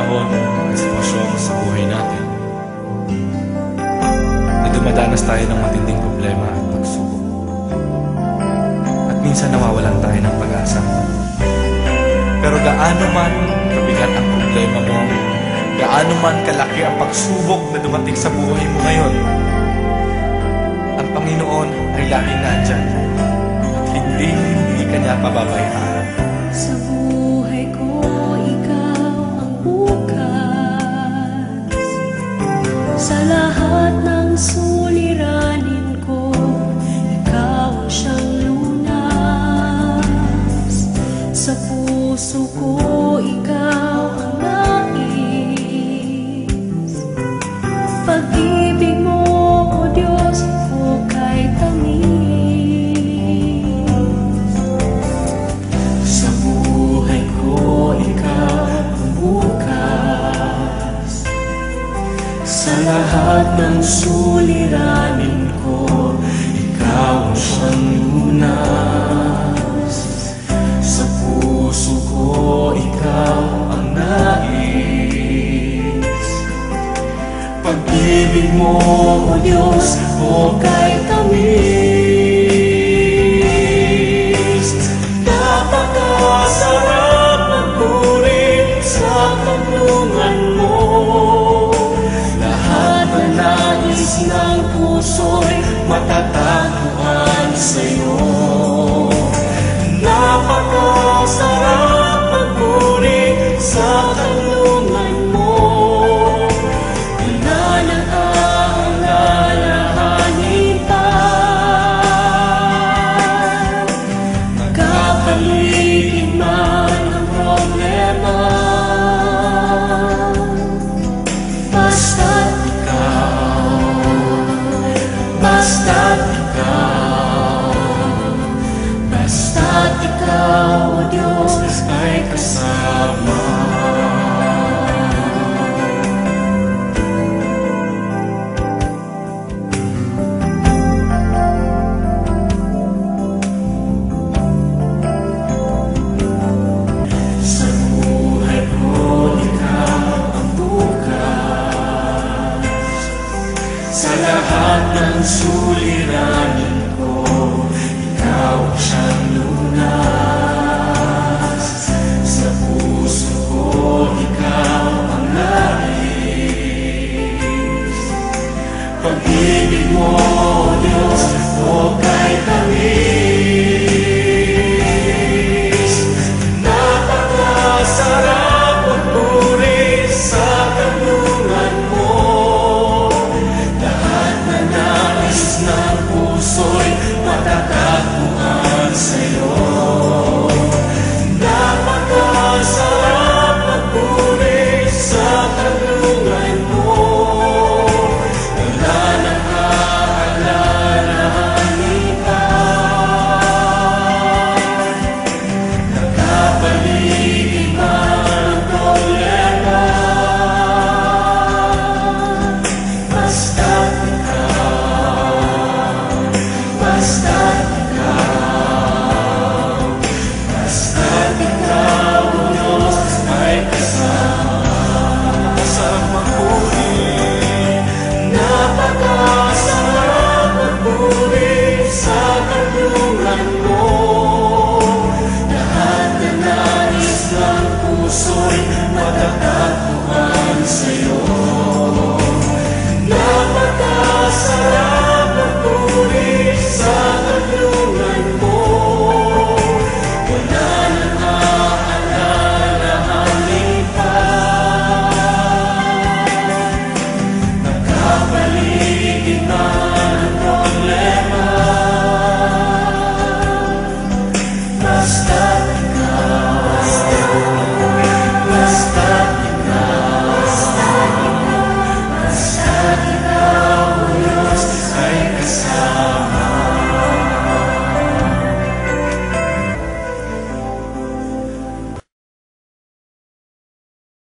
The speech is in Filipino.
panahon at sitwasyon sa buhay natin na dumadanas tayo ng matinding problema at pagsubok. At minsan nawawalan tayo ng pag-asa. Pero gaano man kabigat ang problema mo, gaano man kalaki ang pagsubok na dumating sa buhay mo ngayon, ang Panginoon ay laging nandyan at hindi ka niya pababayaan. Sa buhay ko, ikaw ang bukas. Sa lahat ng suliranin ko, ikaw ang siyang lunas. Sa puso ko, ikaw ang nais. Pag-ibig mo, O Diyos, ko kay tamis. Sa buhay ko, ikaw ang bukas. Sa lahat ng suliranin ko, ikaw ang siyang lunas. Sa puso ko, ikaw ang nais. Pag-ibig mo, O Diyos, o kay tamis. Napakasarap magpuri sa kanlungan mo. Lahat na nais ng puso'y matatagpuan sa'yo. Napakasarap magpuri sa kanlungan mo. Wala nang aalalahanin pa. Magkapaligid man ang problema, basta't ikaw, basta't ikaw, basta't ikaw, O Diyos, ay kasama. Sa buhay ko, ikaw ang bukas. Sa lahat ng suliranin ko, ikaw ang siyang lunas. Sa puso ko, ikaw ang nais. Pag-ibig mo, O Diyos, o kay tamis. Napakasarap magpuri sa kanlungan mo. Lahat na nais ng puso'y matatagpuan sa'yo. Napakasarap magpuri sa kanlungan mo. Wala nang aalalahanin pa. Nakapaligid man ang problema, basta't ikaw, basta't ikaw, basta't ikaw, O Diyos, ay kasama sa magpuri. Napakasarap magpuri sa kanlungan mo. Lahat na nais ng puso'y matatagpuan sa'yo.